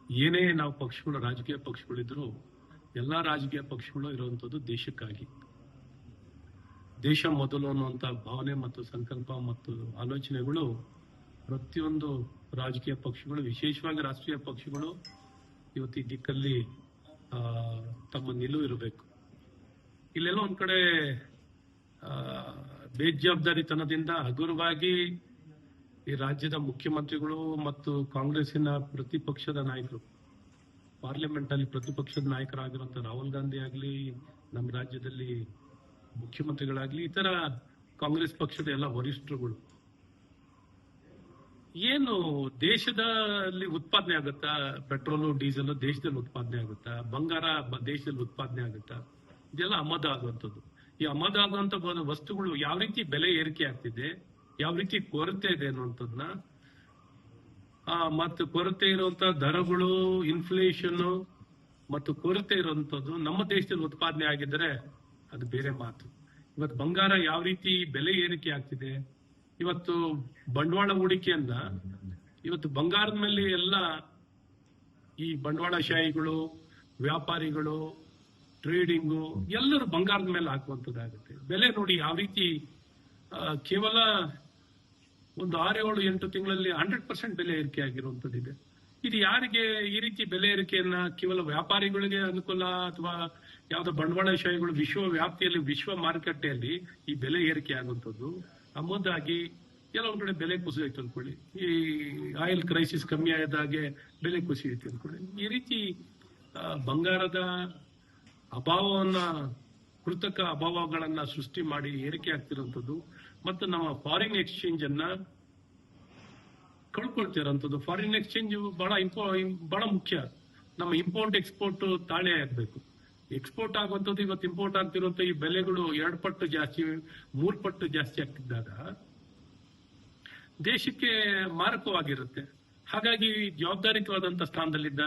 ಏನೇ ನಾವು ಪಕ್ಷಗಳು ರಾಜಕೀಯ ಪಕ್ಷಗಳಿದ್ರು ಎಲ್ಲಾ ರಾಜಕೀಯ ಪಕ್ಷಗಳು ಇರುವಂತದ್ದು ದೇಶಕ್ಕಾಗಿ. ದೇಶ ಮೊದಲು ಅನ್ನುವಂತ ಭಾವನೆ ಮತ್ತು ಸಂಕಲ್ಪ ಮತ್ತು ಆಲೋಚನೆಗಳು ಪ್ರತಿಯೊಂದು ರಾಜಕೀಯ ಪಕ್ಷಗಳು, ವಿಶೇಷವಾಗಿ ರಾಷ್ಟ್ರೀಯ ಪಕ್ಷಗಳು ಇವತ್ತು ಈ ದಿಕ್ಕಲ್ಲಿ ತಮ್ಮ ನಿಲುವು ಇರಬೇಕು. ಇಲ್ಲೆಲ್ಲ ಒಂದ್ ಕಡೆ ಬೇಜವಾಬ್ದಾರಿತನದಿಂದ ಹಗುರವಾಗಿ ಈ ರಾಜ್ಯದ ಮುಖ್ಯಮಂತ್ರಿಗಳು ಮತ್ತು ಕಾಂಗ್ರೆಸ್ಸಿನ ಪ್ರತಿಪಕ್ಷದ ನಾಯಕರು, ಪಾರ್ಲಿಮೆಂಟ್ ಅಲ್ಲಿ ಪ್ರತಿಪಕ್ಷದ ನಾಯಕರಾಗಿರುವಂತ ರಾಹುಲ್ ಗಾಂಧಿ ಆಗ್ಲಿ, ನಮ್ಮ ರಾಜ್ಯದಲ್ಲಿ ಮುಖ್ಯಮಂತ್ರಿಗಳಾಗ್ಲಿ, ಇತರ ಕಾಂಗ್ರೆಸ್ ಪಕ್ಷದ ಎಲ್ಲ ವರಿಷ್ಠರುಗಳು ಏನು ದೇಶದಲ್ಲಿ ಉತ್ಪಾದನೆ ಆಗುತ್ತಾ, ಪೆಟ್ರೋಲು ಡೀಸೆಲ್ ದೇಶದಲ್ಲಿ ಉತ್ಪಾದನೆ ಆಗುತ್ತಾ, ಬಂಗಾರ ದೇಶದಲ್ಲಿ ಉತ್ಪಾದನೆ ಆಗುತ್ತಾ, ಇದೆಲ್ಲ ಆಮದು ಆಗುವಂಥದ್ದು. ಈ ಆಮದು ಆಗುವಂತ ವಸ್ತುಗಳು ಯಾವ ರೀತಿ ಬೆಲೆ ಏರಿಕೆ ಆಗ್ತಿದೆ, ಯಾವ ರೀತಿ ಕೊರತೆ ಇದೆ ಅನ್ನುವಂಥದ್ದನ್ನ, ಮತ್ತು ಕೊರತೆ ಇರುವಂತ ದರಗಳು, ಇನ್ಫ್ಲೇಷನ್ ಮತ್ತು ಕೊರತೆ ಇರುವಂತದ್ದು ನಮ್ಮ ದೇಶದಲ್ಲಿ ಉತ್ಪಾದನೆ ಆಗಿದ್ರೆ ಅದು ಬೇರೆ ಮಾತು. ಇವತ್ತು ಬಂಗಾರ ಯಾವ ರೀತಿ ಬೆಲೆ ಏರಿಕೆ ಆಗ್ತಿದೆ, ಇವತ್ತು ಬಂಡವಾಳ ಹೂಡಿಕೆಯನ್ನ ಇವತ್ತು ಬಂಗಾರದ ಮೇಲೆ ಎಲ್ಲ ಈ ಬಂಡವಾಳಶಾಹಿಗಳು, ವ್ಯಾಪಾರಿಗಳು, ಟ್ರೇಡಿಂಗು ಎಲ್ಲರೂ ಬಂಗಾರದ ಮೇಲೆ ಹಾಕುವಂತದ್ದಾಗುತ್ತೆ. ಬೆಲೆ ನೋಡಿ ಯಾವ ರೀತಿ ಕೇವಲ ಒಂದು 6-7-8 ತಿಂಗಳಲ್ಲಿ 100% ಬೆಲೆ ಏರಿಕೆ ಆಗಿರುವಂತದ್ದಿದೆ. ಇದು ಯಾರಿಗೆ ಈ ರೀತಿ ಬೆಲೆ ಏರಿಕೆಯನ್ನ ಕೇವಲ ವ್ಯಾಪಾರಿಗಳಿಗೆ ಅನುಕೂಲ ಅಥವಾ ಯಾವ್ದೋ ಬಂಡವಾಳಶಾಹಿಗಳು ವಿಶ್ವ ವ್ಯಾಪ್ತಿಯಲ್ಲಿ, ವಿಶ್ವ ಮಾರುಕಟ್ಟೆಯಲ್ಲಿ ಈ ಬೆಲೆ ಏರಿಕೆ ಆಗುವಂಥದ್ದು ಆಮದಾಗಿ ಎಲ್ಲ ಒಂದ್ ಕಡೆ ಬೆಲೆ ಕುಸಿಯಿತು ಅನ್ಕೊಳ್ಳಿ. ಈ ಆಯಿಲ್ ಕ್ರೈಸಿಸ್ ಕಮ್ಮಿ ಆದಾಗೆ ಬೆಲೆ ಕುಸಿಯಿತು ಅನ್ಕೊಳ್ಳಿ. ಈ ರೀತಿ ಬಂಗಾರದ ಅಭಾವವನ್ನ, ಕೃತಕ ಅಭಾವಗಳನ್ನ ಸೃಷ್ಟಿ ಮಾಡಿ ಏರಿಕೆ ಆಗ್ತಿರುವಂತದ್ದು ಮತ್ತು ನಮ್ಮ ಫಾರಿನ್ ಎಕ್ಸ್ಚೇಂಜ್ ಅನ್ನ ಕಳ್ಕೊಳ್ತಿರೋಂಥದ್ದು. ಫಾರಿನ್ ಎಕ್ಸ್ಚೇಂಜ್ ಬಹಳ ಮುಖ್ಯ. ನಮ್ಮ ಇಂಪೋರ್ಟ್ ಎಕ್ಸ್ಪೋರ್ಟ್ ತಾಳೆ ಆಗ್ಬೇಕು. ಎಕ್ಸ್ಪೋರ್ಟ್ ಆಗುವಂಥದ್ದು ಇವತ್ತು ಇಂಪೋರ್ಟ್ ಆಗ್ತಿರುವಂತ ಈ ಬೆಲೆಗಳು 2 ಪಟ್ಟು ಜಾಸ್ತಿ, 3 ಪಟ್ಟು ಜಾಸ್ತಿ ಆಗ್ತಿದ್ದಾಗ ದೇಶಕ್ಕೆ ಮಾರಕವಾಗಿರುತ್ತೆ. ಹಾಗಾಗಿ ಜವಾಬ್ದಾರಿತವಾದಂತ ಸ್ಥಾನದಲ್ಲಿದ್ದ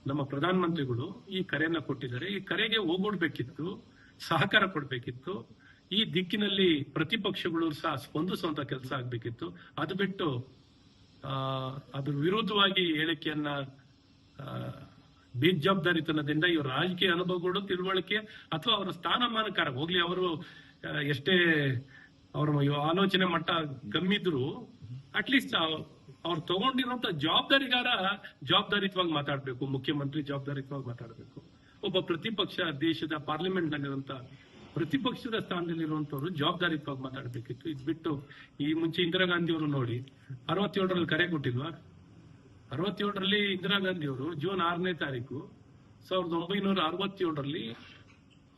ನಮ್ಮ ಪ್ರಧಾನಮಂತ್ರಿಗಳು ಈ ಕರೆಯನ್ನ ಕೊಟ್ಟಿದ್ದಾರೆ. ಈ ಕರೆಗೆ ಹೋಗ್ಬಿಡ್ಬೇಕಿತ್ತು, ಸಹಕಾರ ಕೊಡ್ಬೇಕಿತ್ತು. ಈ ದಿಕ್ಕಿನಲ್ಲಿ ಪ್ರತಿಪಕ್ಷಗಳು ಸಹ ಸ್ಪಂದಿಸುವಂತ ಕೆಲಸ ಆಗ್ಬೇಕಿತ್ತು. ಅದು ಬಿಟ್ಟು ಅದ್ರ ವಿರುದ್ಧವಾಗಿ ಹೇಳಿಕೆಯನ್ನ ಬೇಜವಾಬ್ದಾರಿತನದಿಂದ ಇವ್ರ ರಾಜಕೀಯ ಅನುಭವಗಳು, ತಿಳುವಳಿಕೆ ಅಥವಾ ಅವರ ಸ್ಥಾನಮಾನಕಾರ ಹೋಗ್ಲಿ, ಅವರು ಎಷ್ಟೇ ಅವರ ಆಲೋಚನೆ ಮಟ್ಟ ಕಮ್ಮಿದ್ರು ಅಟ್ಲೀಸ್ಟ್ ಅವ್ರು ತಗೊಂಡಿರುವಂತ ಜವಾಬ್ದಾರಿತವಾಗಿ ಮಾತಾಡ್ಬೇಕು. ಮುಖ್ಯಮಂತ್ರಿ ಜವಾಬ್ದಾರಿತವಾಗಿ ಮಾತಾಡ್ಬೇಕು. ಒಬ್ಬ ಪ್ರತಿಪಕ್ಷ, ದೇಶದ ಪಾರ್ಲಿಮೆಂಟ್ ನಲ್ಲಿರುವಂತ ಪ್ರತಿಪಕ್ಷದ ಸ್ಥಾನದಲ್ಲಿರುವಂತವ್ರು ಜವಾಬ್ದಾರಿತವಾಗಿ ಮಾತಾಡ್ಬೇಕಿತ್ತು. ಇದು ಬಿಟ್ಟು ಈ ಮುಂಚೆ ಇಂದಿರಾ ಗಾಂಧಿ ಅವರು ನೋಡಿ 67ರಲ್ಲಿ ಕರೆ ಕೊಟ್ಟಿಲ್ವಾ? 67ರಲ್ಲಿ ಇಂದಿರಾ ಗಾಂಧಿ ಅವರು ಜೂನ್ 6ನೇ ತಾರೀಕು 1967ರಲ್ಲಿ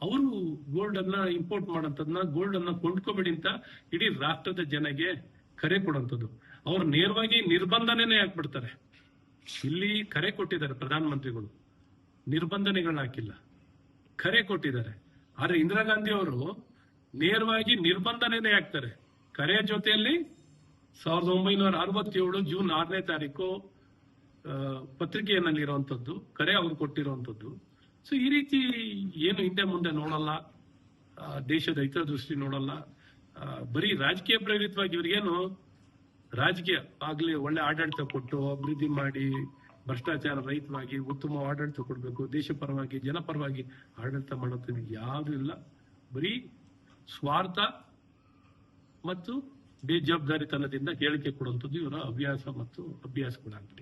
ಅವರು ಗೋಲ್ಡ್ ಅನ್ನ ಇಂಪೋರ್ಟ್ ಮಾಡೋಂಥದ್ದನ್ನ, ಗೋಲ್ಡ್ ಅನ್ನ ಕೊಂಡ್ಕೋಬೇಡಿ ಅಂತ ಇಡೀ ರಾಷ್ಟ್ರದ ಜನಗೆ ಕರೆ ಕೊಡುವಂಥದ್ದು. ಅವ್ರು ನೇರವಾಗಿ ನಿರ್ಬಂಧನೆ ಹಾಕ್ಬಿಡ್ತಾರೆ. ಇಲ್ಲಿ ಕರೆ ಕೊಟ್ಟಿದ್ದಾರೆ ಪ್ರಧಾನಮಂತ್ರಿಗಳು, ನಿರ್ಬಂಧನೆಗಳನ್ನ ಹಾಕಿಲ್ಲ, ಕರೆ ಕೊಟ್ಟಿದ್ದಾರೆ. ಆದ್ರೆ ಇಂದಿರಾ ಗಾಂಧಿ ಅವರು ನೇರವಾಗಿ ನಿರ್ಬಂಧನೆ ಹಾಕ್ತಾರೆ. ಕರೆಯ ಜೊತೆಯಲ್ಲಿ 1967 ಜೂನ್ 6ನೇ ತಾರೀಕು ಪತ್ರಿಕೆಯಲ್ಲಿರುವಂತದ್ದು, ಕರೆ ಅವ್ರು ಕೊಟ್ಟಿರುವಂತದ್ದು. ಸೊ ಈ ರೀತಿ ಏನು ಹಿಂದೆ ಮುಂದೆ ನೋಡಲ್ಲ, ದೇಶದ ಹಿತದೃಷ್ಟಿ ನೋಡಲ್ಲ, ಬರೀ ರಾಜಕೀಯ ಪ್ರೇರಿತವಾಗಿ ಇವ್ರಿಗೇನು ರಾಜಕೀಯ ಆಗ್ಲಿ ಒಳ್ಳೆ ಆಡಳಿತ ಕೊಟ್ಟು ಅಭಿವೃದ್ಧಿ ಮಾಡಿ, ಭ್ರಷ್ಟಾಚಾರ ರಹಿತವಾಗಿ ಉತ್ತಮ ಆಡಳಿತ ಕೊಡಬೇಕು, ದೇಶ ಪರವಾಗಿ ಜನಪರವಾಗಿ ಆಡಳಿತ ಮಾಡೋದು ಯಾವುದು ಇಲ್ಲ. ಬರೀ ಸ್ವಾರ್ಥ ಮತ್ತು ಬೇಜವಾಬ್ದಾರಿತನದಿಂದ ಹೇಳಿಕೆ ಕೊಡುವಂಥದ್ದು ಇವರ ಹವ್ಯಾಸ ಮತ್ತು ಅಭ್ಯಾಸಗಳಾಗ್ಬಿಟ್ಟಿದೆ.